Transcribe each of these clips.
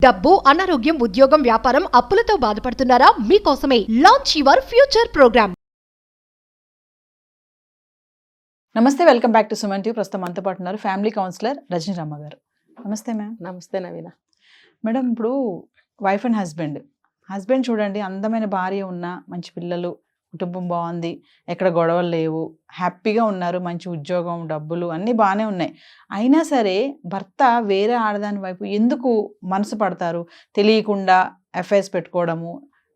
డబ్బు, అనారోగ్యం, ఉద్యోగం, వ్యాపారం, అప్పులతో బాధపడుతున్నారా? మీకోసమే లాంచ్ యువర్ ఫ్యూచర్ ప్రోగ్రామ్. నమస్తే, welcome back to Suman TV. ప్రస్తుతం మనతో పాటు ఉన్నారు ఫ్యామిలీ కౌన్సిలర్ రజనీ రామ గారు. నమస్తే మ్యామ్. నమస్తే నవీన. మేడం, ఇప్పుడు వైఫ్ అండ్ హస్బెండ్ చూడండి, అందమైన భార్య ఉన్నా, మంచి పిల్లలు, కుటుంబం బాగుంది, ఎక్కడ గొడవలు లేవు, హ్యాపీగా ఉన్నారు, మంచి ఉద్యోగం, డబ్బులు అన్నీ బాగానే ఉన్నాయి. అయినా సరే భర్త వేరే ఆడదాని వైపు ఎందుకు మనసు పడతారు? తెలియకుండా అఫైర్స్ పెట్టుకోవడము.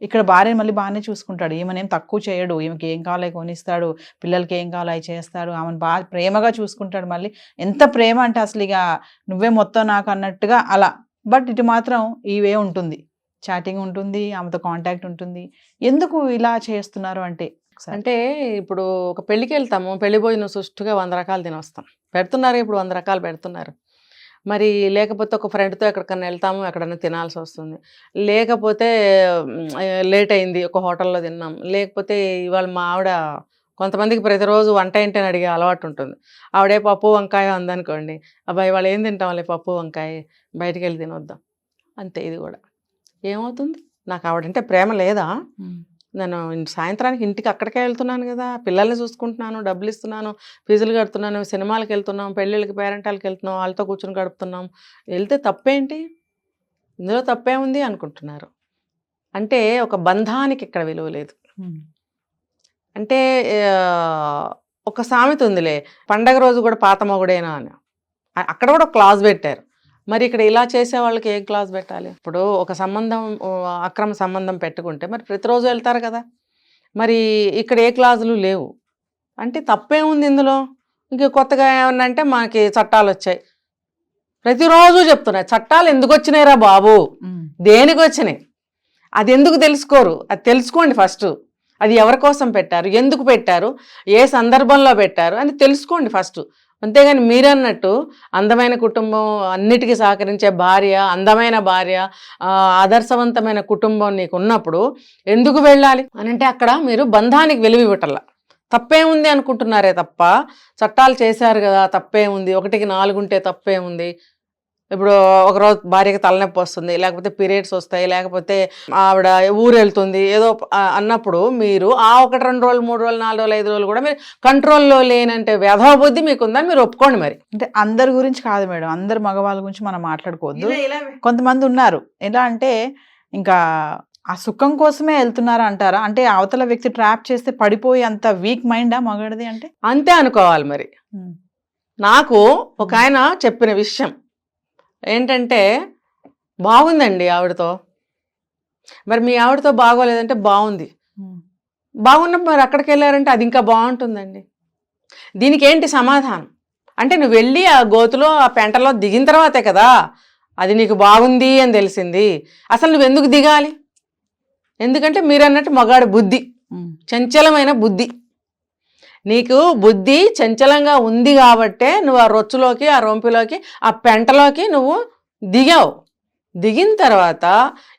ఇక్కడ భార్య మళ్ళీ బాగానే చూసుకుంటాడు, ఏమనేం తక్కువ చేయడు, ఈమెకి ఏం కావాలో కొనిస్తాడు, పిల్లలకి ఏం కావాలో అవి చేస్తాడు, ఆమెను బాగా ప్రేమగా చూసుకుంటాడు. మళ్ళీ ఎంత ప్రేమ అంటే అసలు ఇక నువ్వే మొత్తం నాకు అన్నట్టుగా అలా. బట్ ఇటు మాత్రం ఇవే ఉంటుంది, చాటింగ్ ఉంటుంది, ఆమెతో కాంటాక్ట్ ఉంటుంది. ఎందుకు ఇలా చేస్తున్నారు అంటే? అంటే ఇప్పుడు ఒక పెళ్ళికి వెళ్తాము, పెళ్లి భోజనం సుష్టుగా 100 రకాలు తినొస్తాం. పెడుతున్నారు ఇప్పుడు 100 రకాలు పెడుతున్నారు. మరి లేకపోతే ఒక ఫ్రెండ్తో ఎక్కడికన్నా వెళ్తాము, ఎక్కడన్నా తినాల్సి వస్తుంది. లేకపోతే లేట్ అయింది, ఒక హోటల్లో తిన్నాం. లేకపోతే ఇవాళ మా ఆవిడ కొంతమందికి ప్రతిరోజు వంట ఏంటని అడిగే అలవాటు ఉంటుంది. ఆవిడే పప్పు వంకాయ అందనుకోండి, అబ్బాయి ఇవాళ ఏం తింటాంలే పప్పు వంకాయ, బయటికి వెళ్ళి తినొద్దాం. అంతే. ఇది కూడా ఏమవుతుంది? నాకు ఆవిడంటే ప్రేమ లేదా? నేను సాయంత్రానికి ఇంటికి అక్కడికే వెళ్తున్నాను కదా, పిల్లల్ని చూసుకుంటున్నాను, డబ్బులు ఇస్తున్నాను, ఫీజులు కడుతున్నాను, సినిమాలకు వెళ్తున్నాం, పెళ్ళిళ్ళకి పేరెంటాలకు వెళ్తున్నాం, వాళ్ళతో కూర్చొని గడుపుతున్నాం. వెళ్తే తప్పేంటి? ఇందులో తప్పేముంది అనుకుంటున్నారు. అంటే ఒక బంధానికి ఇక్కడ విలువ లేదు. అంటే ఒక సామెత ఉందిలే, పండగ రోజు కూడా పాత మొగుడేనా అని. అక్కడ కూడా క్లాజ్ పెట్టారు. మరి ఇక్కడ ఇలా చేసే వాళ్ళకి ఏం క్లాస్ పెట్టాలి? ఇప్పుడు ఒక సంబంధం, అక్రమ సంబంధం పెట్టుకుంటే మరి ప్రతిరోజు వెళ్తారు కదా. మరి ఇక్కడ ఏ క్లాజులు లేవు అంటే తప్పేముంది ఇందులో? ఇంక కొత్తగా ఏమన్నా అంటే మనకి చట్టాలు వచ్చాయి, ప్రతిరోజు చెప్తున్నాయి. చట్టాలు ఎందుకు వచ్చినాయిరా బాబు, దేనికి వచ్చినాయి? అది ఎందుకు తెలుసుకోరు? అది తెలుసుకోండి ఫస్ట్. అది ఎవరి కోసం పెట్టారు, ఎందుకు పెట్టారు, ఏ సందర్భంలో పెట్టారు అని తెలుసుకోండి ఫస్ట్. అంతేగాని మీరన్నట్టు అందమైన కుటుంబం, అన్నిటికీ సహకరించే భార్య, అందమైన భార్య, ఆదర్శవంతమైన కుటుంబం నీకు ఉన్నప్పుడు ఎందుకు వెళ్ళాలి అని అంటే అక్కడ మీరు బంధానికి విలువ ఇవ్వటల్లా. తప్పేముంది అనుకుంటున్నారే తప్ప, చట్టాలు చేశారు కదా తప్పేముంది, 1కి 4 ఉంటే తప్పేముంది. ఇప్పుడు ఒకరోజు భార్యకి తలనొప్పి వస్తుంది, లేకపోతే పీరియడ్స్ వస్తాయి, లేకపోతే ఆవిడ ఊరు వెళ్తుంది ఏదో అన్నప్పుడు మీరు ఆ 1, 2 రోజులు, 3 రోజులు, 4 రోజులు, 5 రోజులు కూడా మీరు కంట్రోల్లో లేనంటే వ్యధవ బుద్ధి మీకుందని మీరు ఒప్పుకోండి. మరి అంటే అందరి గురించి కాదు మేడం, అందరు మగవాళ్ళ గురించి మనం మాట్లాడుకోవద్దు. కొంతమంది ఉన్నారు ఎలా అంటే ఇంకా ఆ సుఖం కోసమే వెళ్తున్నారా అంటారా? అంటే అవతల వ్యక్తి ట్రాప్ చేస్తే పడిపోయి అంత వీక్ మైండా మగడిది అంటే? అంతే అనుకోవాలి. మరి నాకు ఒక ఆయన చెప్పిన విషయం ఏంటంటే, బాగుందండి ఆవిడతో, మరి మీ ఆవిడతో బాగోలేదంటే బాగుంది, బాగున్నప్పుడు మరి అక్కడికి వెళ్ళారంటే అది ఇంకా బాగుంటుందండి. దీనికి ఏంటి సమాధానం అంటే, నువ్వు వెళ్ళి ఆ గోతులో ఆ పెంటలో దిగిన తర్వాతే కదా అది నీకు బాగుంది అని తెలిసింది. అసలు నువ్వు ఎందుకు దిగాలి? ఎందుకంటే మీరు అన్నట్టు మగాడి బుద్ధి చంచలమైన బుద్ధి, నీకు బుద్ధి చంచలంగా ఉంది కాబట్టే నువ్వు ఆ రొచ్చులోకి, ఆ రొంపిలోకి, ఆ పెంటలోకి నువ్వు దిగావు. దిగిన తర్వాత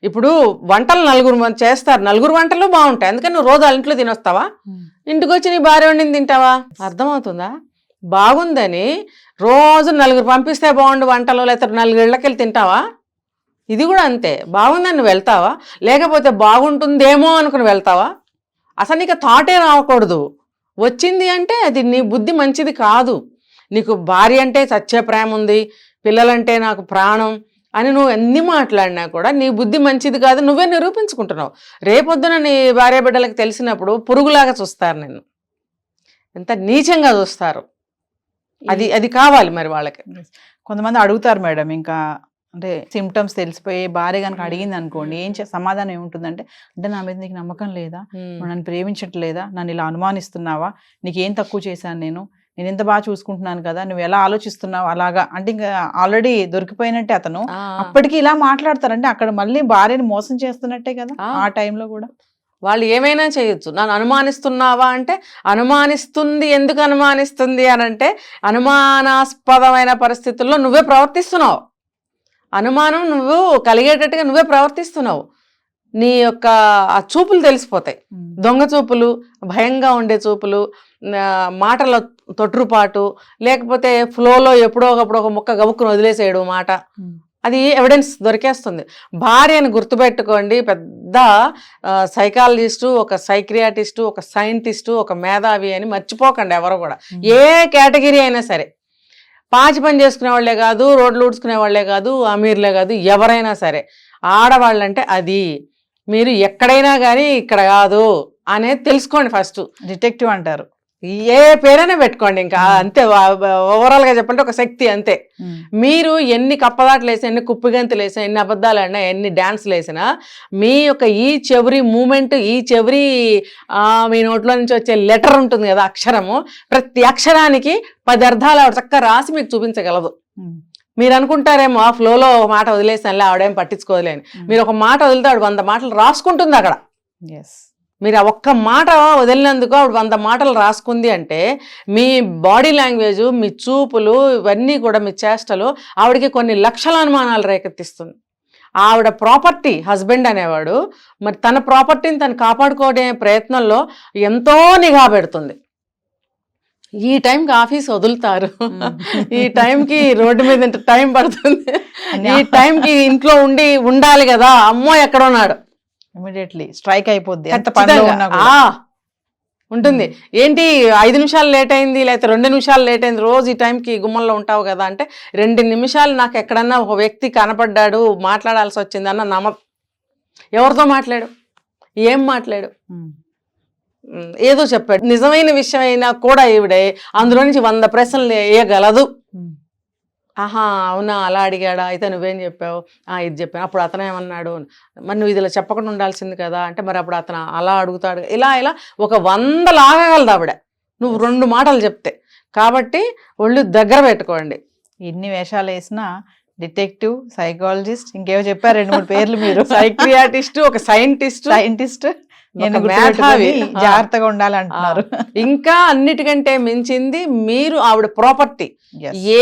ఇప్పుడు వంటలు 4 చేస్తారు, 4 వంటలు బాగుంటాయి. అందుకని నువ్వు రోజు వాళ్ళ ఇంట్లో తినొస్తావా? ఇంటికి వచ్చి నీ భార్య వండింది తింటావా? అర్థమవుతుందా? బాగుందని రోజు 4 పంపిస్తే బాగుండు వంటలు, లేకపోతే 4 ఇళ్ళకి వెళ్ళి తింటావా? ఇది కూడా అంతే. బాగుందని నువ్వు వెళ్తావా? లేకపోతే బాగుంటుందేమో అనుకుని వెళ్తావా? అసలు నీకు థాటే రాకూడదు. వచ్చింది అంటే అది నీ బుద్ధి మంచిది కాదు. నీకు భార్య అంటే చచ్చే ప్రేమ ఉంది, పిల్లలంటే నాకు ప్రాణం అని నువ్వు ఎన్ని మాట్లాడినా కూడా నీ బుద్ధి మంచిది కాదు, నువ్వే నిరూపించుకుంటున్నావు. రేపొద్దున నీ భార్య బిడ్డలకు తెలిసినప్పుడు పురుగులాగా చూస్తారు, నిన్ను ఎంత నీచంగా చూస్తారు. అది కావాలి మరి వాళ్ళకి. కొంతమంది అడుగుతారు మేడం, ఇంకా అంటే సిమ్టమ్స్ తెలిసిపోయి భార్య కనుక అడిగింది అనుకోండి, సమాధానం ఏముంటుందంటే, అంటే నా మీద నీకు నమ్మకం లేదా, నన్ను ప్రేమించట్లేదా, నన్ను ఇలా అనుమానిస్తున్నావా, నీకేం తక్కువ చేశాను, నేను ఎంత బాగా చూసుకుంటున్నాను కదా, నువ్వు ఎలా ఆలోచిస్తున్నావు అలాగా. అంటే ఇంకా ఆల్రెడీ దొరికిపోయినట్టే అతను. అప్పటికి ఇలా మాట్లాడతారంటే అక్కడ మళ్ళీ భార్యని మోసం చేస్తున్నట్టే కదా. ఆ టైంలో కూడా వాళ్ళు ఏమైనా చేయొచ్చు. నన్ను అనుమానిస్తున్నావా అంటే, అనుమానిస్తుంది. ఎందుకు అనుమానిస్తుంది అని అంటే, అనుమానాస్పదమైన పరిస్థితుల్లో నువ్వే ప్రవర్తిస్తున్నావు. అనుమానం నువ్వు కలిగేటట్టుగా నువ్వే ప్రవర్తిస్తున్నావు. నీ యొక్క ఆ చూపులు తెలిసిపోతాయి, దొంగ చూపులు, భయంగా ఉండే చూపులు, మాటల తొట్టుపాటు, లేకపోతే ఫ్లోలో ఎప్పుడో ఒకప్పుడు ఒక ముక్క గబుక్కును వదిలేసేయడం మాట, అది ఎవిడెన్స్ దొరికేస్తుంది. భార్యను గుర్తుపెట్టుకోండి, పెద్ద సైకాలజిస్టు, ఒక సైక్రియాటిస్టు, ఒక సైంటిస్టు, ఒక మేధావి అని మర్చిపోకండి ఎవరు కూడా. ఏ కేటగిరీ అయినా సరే, పాచి పని చేసుకునే వాళ్ళే కాదు, రోడ్లు ఊడ్చుకునే వాళ్ళే కాదు, అమీర్లే కాదు, ఎవరైనా సరే ఆడవాళ్ళంటే అది. మీరు ఎక్కడైనా కానీ ఇక్కడ కాదు అనేది తెలుసుకోండి ఫస్ట్. డిటెక్టివ్ అంటారు, ఏ పేరైనా పెట్టుకోండి, ఇంకా అంతే. ఓవరాల్ గా చెప్పంటే ఒక శక్తి అంతే. మీరు ఎన్ని కప్పదాట్లు వేసినా, ఎన్ని కుప్పిగంతులు వేసినా, ఎన్ని అబద్ధాలు ఆడినా, ఎన్ని డాన్సులు వేసినా, మీ యొక్క ఈ చివరి మూమెంట్, ఈ చివరి మీ నోట్లో నుంచి వచ్చే లెటర్ ఉంటుంది కదా, అక్షరము, ప్రతి అక్షరానికి 10 అర్థాలు ఆవిడ చక్కగా రాసి మీకు చూపించగలదు. మీరు అనుకుంటారేమో ఆ ఫ్లోలో ఒక మాట వదిలేసానులే, ఆవిడేం పట్టించుకోలేని. మీరు ఒక మాట వదిలితే ఆవిడ 100 మాటలు రాసుకుంటుంది అక్కడ. మీరు ఆ ఒక్క మాట వదిలినందుకు ఆవిడ 100 మాటలు రాసుకుంది అంటే, మీ బాడీ లాంగ్వేజ్, మీ చూపులు, ఇవన్నీ కూడా, మీ చేష్టలు ఆవిడకి కొన్ని లక్షల అనుమానాలు రేకెత్తిస్తుంది. ఆవిడ ప్రాపర్టీ హస్బెండ్ అనేవాడు, మరి తన ప్రాపర్టీని తను కాపాడుకోవడే ప్రయత్నంలో ఎంతో నిఘా పెడుతుంది. ఈ టైంకి ఆఫీస్ వదులుతారు, ఈ టైంకి రోడ్డు మీద టైం పడుతుంది, ఈ టైంకి ఇంట్లో ఉండాలి కదా, అమ్మో ఎక్కడున్నాడు, ఇమీడియట్లీ స్ట్రైక్ అయిపోద్ది. ఉంటుంది. ఏంటి 5 నిమిషాలు లేట్ అయింది, లేకపోతే 2 నిమిషాలు లేట్ అయింది, రోజు ఈ టైంకి గుమ్మంలో ఉంటావు కదా అంటే, 2 నిమిషాలు నాకు ఎక్కడన్నా ఒక వ్యక్తి కనపడ్డాడు, మాట్లాడాల్సి వచ్చింది అన్న ఎవరితో మాట్లాడు, ఏం మాట్లాడు, ఏదో చెప్పాడు. నిజమైన విషయం అయినా కూడా ఈవిడే అందులో నుంచి 100 ప్రశ్నలు వేయగలదు. ఆహా అవునా, అలా అడిగాడా, అయితే నువ్వేం చెప్పావు, ఇది చెప్పాను, అప్పుడు అతను ఏమన్నాడు, మరి నువ్వు ఇది ఇలా చెప్పకుండా ఉండాల్సింది కదా అంటే, మరి అప్పుడు అతను అలా అడుగుతాడు, ఇలా ఒక 100 లాగగలదు ఆవిడ నువ్వు 2 మాటలు చెప్తే. కాబట్టి ఒళ్ళు దగ్గర పెట్టుకోండి. ఎన్ని వేషాలు వేసినా డిటెక్టివ్, సైకాలజిస్ట్, ఇంకేవో చెప్పారు 2-3 పేర్లు మీరు. సైక్రియాటిస్ట్, ఒక సైంటిస్ట్, మేధావి, జాగ్రత్తగా ఉండాలంటున్నారు. ఇంకా అన్నిటికంటే మించింది మీరు ఆవిడ ప్రాపర్టీ.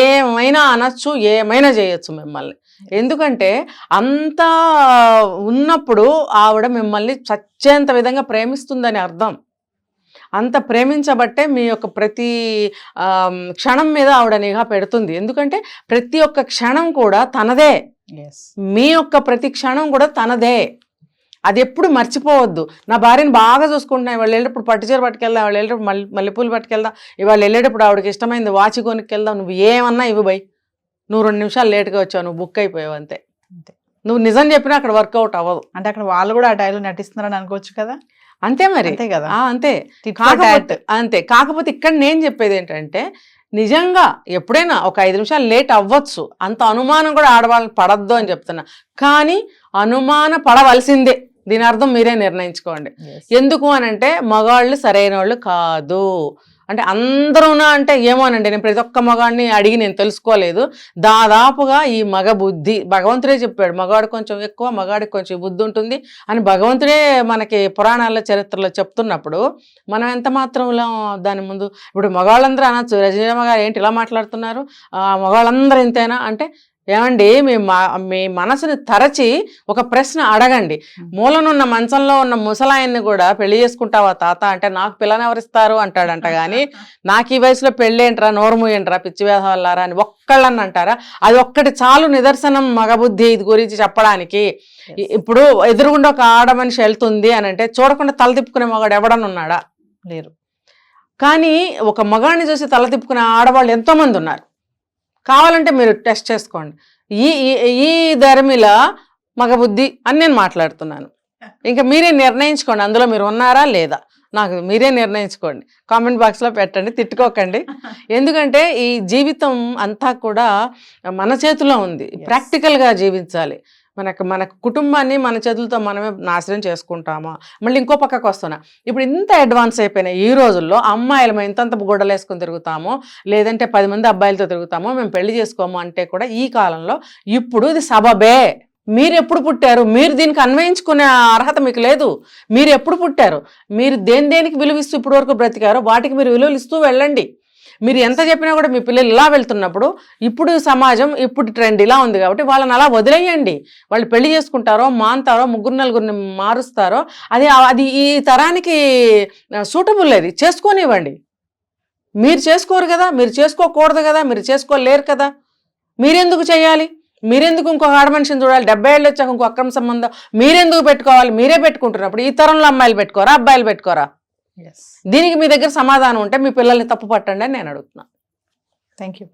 ఏమైనా అనొచ్చు, ఏమైనా చేయొచ్చు మిమ్మల్ని. ఎందుకంటే అంత ఉన్నప్పుడు ఆవిడ మిమ్మల్ని చచ్చేంత విధంగా ప్రేమిస్తుందని అర్థం. అంత ప్రేమించబట్టే మీ యొక్క ప్రతి క్షణం మీద ఆవిడ నిఘా పెడుతుంది. ఎందుకంటే ప్రతి ఒక్క క్షణం కూడా తనదే, మీ యొక్క ప్రతి క్షణం కూడా తనదే. అది ఎప్పుడు మర్చిపోవద్దు. నా భార్యను బాగా చూసుకుంటున్నాయి, వాళ్ళు వెళ్ళేటప్పుడు పట్టుచీర పట్టుకెళ్దాం, వాళ్ళు వెళ్ళేటప్పుడు మల్లెపూలు పట్టుకెళ్దాం, ఇవాళ వెళ్ళేటప్పుడు ఆవిడకి ఇష్టమైంది వాచి కొనుక్కెళ్దాం, నువ్వు ఏమన్నా ఇవి బై, నువ్వు 2 నిమిషాలు లేట్గా వచ్చావు, నువ్వు బుక్ అయిపోయావు అంతే. నువ్వు నిజం చెప్పినా అక్కడ వర్కౌట్ అవ్వదు. అంటే అక్కడ వాళ్ళు కూడా ఆ టైంలో నటిస్తున్నారని అనుకోవచ్చు కదా. అంతే మరి, అంతే కదా, అంతే. అంతే. కాకపోతే ఇక్కడ నేను చెప్పేది ఏంటంటే, నిజంగా ఎప్పుడైనా ఒక 5 నిమిషాలు లేట్ అవ్వచ్చు, అంత అనుమానం కూడా ఆడవాళ్ళని పడద్దు అని చెప్తున్నా. కానీ అనుమాన పడవలసిందే, దీని అర్థం మీరే నిర్ణయించుకోండి. ఎందుకు అనంటే మగాళ్ళు సరైన వాళ్ళు కాదు అంటే, అందరూనా అంటే ఏమోనండి, నేను ప్రతి ఒక్క మగాడిని అడిగి నేను తెలుసుకోలేదు. దాదాపుగా ఈ మగ బుద్ధి భగవంతుడే చెప్పాడు, మగాడు కొంచెం ఎక్కువ, మగాడికి కొంచెం బుద్ధి ఉంటుంది అని భగవంతుడే మనకి పురాణాల్లో చరిత్రలో చెప్తున్నప్పుడు మనం ఎంత మాత్రంలో దాని ముందు. ఇప్పుడు మగాళ్ళందరూ అనొచ్చు, రజనీమ గారు ఏంటి ఇలా మాట్లాడుతున్నారు, మగాళ్ళందరూ ఇంతేనా అంటే, ఏమండి మీ మనసుని తరచి ఒక ప్రశ్న అడగండి. మూలనున్న మంచంలో ఉన్న ముసలాయన్ని కూడా పెళ్లి చేసుకుంటావా తాత అంటే, నాకు పిల్లని ఎవరిస్తారు అంటాడంట. కానీ నాకు ఈ వయసులో పెళ్ళేంట్రా, నోరుమూయంట్రా, పిచ్చి వేధవల్లారా అని ఒక్కళ్ళని అంటారా? అది ఒక్కటి చాలు నిదర్శనం మగబుద్ధి ఇది గురించి చెప్పడానికి. ఇప్పుడు ఎదురుగుండా ఒక ఆడ మనిషి వెళ్తుంది అని అంటే చూడకుండా తల తిప్పుకునే మగాడు ఎవడన్నా ఉన్నాడా? లేరు. కానీ ఒక మగాడిని చూసి తల తిప్పుకునే ఆడవాళ్ళు ఎంతో మంది ఉన్నారు. కావాలంటే మీరు టెస్ట్ చేసుకోండి. ఈ ధర్మిల మగబుద్ధి అని నేను మాట్లాడుతున్నాను. ఇంకా మీరే నిర్ణయించుకోండి, అందులో మీరు ఉన్నారా లేదా, నాకు మీరే నిర్ణయించుకోండి. కామెంట్ బాక్స్లో పెట్టండి, తిట్టుకోకండి. ఎందుకంటే ఈ జీవితం అంతా కూడా మన చేతిలో ఉంది. ప్రాక్టికల్గా జీవించాలి. మన కుటుంబాన్ని మన చేతులతో మనమే నాశనం చేసుకుంటామా? మళ్ళీ ఇంకో పక్కకు వస్తున్నా, ఇప్పుడు ఇంత అడ్వాన్స్ అయిపోయినాయి ఈ రోజుల్లో, అమ్మాయిలు ఇంతంత గుడ్డలు వేసుకొని తిరుగుతామో, లేదంటే 10 మంది అబ్బాయిలతో తిరుగుతామో, మేము పెళ్లి చేసుకోము అంటే కూడా ఈ కాలంలో ఇప్పుడు ఇది సబబే. మీరు ఎప్పుడు పుట్టారు? మీరు దీనికి అన్వయించుకునే అర్హత మీకు లేదు. మీరు ఎప్పుడు పుట్టారు? మీరు దేనికి విలువిస్తూ ఇప్పటి వరకు బ్రతికారో వాటికి మీరు విలువలు ఇస్తూ వెళ్ళండి. మీరు ఎంత చెప్పినా కూడా మీ పిల్లలు ఇలా వెళ్తున్నప్పుడు, ఇప్పుడు సమాజం, ఇప్పుడు ట్రెండ్ ఇలా ఉంది కాబట్టి వాళ్ళని అలా వదిలేయండి. వాళ్ళు పెళ్లి చేసుకుంటారో, మాన్తారో, 3-4 మారుస్తారో, అది ఈ తరానికి సూటబుల్. అది చేసుకోనివ్వండి. మీరు చేసుకోరు కదా, మీరు చేసుకోకూడదు కదా, మీరు చేసుకోలేరు కదా, మీరెందుకు చేయాలి? మీరెందుకు ఇంకొక ఆడ మనిషిని చూడాలి? 70 ఏళ్ళు వచ్చాక ఇంకో అక్రమ సంబంధం మీరెందుకు పెట్టుకోవాలి? మీరే పెట్టుకుంటున్నప్పుడు ఈ తరంలో అమ్మాయిలు పెట్టుకోరా, అబ్బాయిలు పెట్టుకోరా? ఎస్, దీనికి మీ దగ్గర సమాధానం ఉంటే మీ పిల్లల్ని తప్పు పట్టండి అని నేను అడుగుతున్నా. Thank you.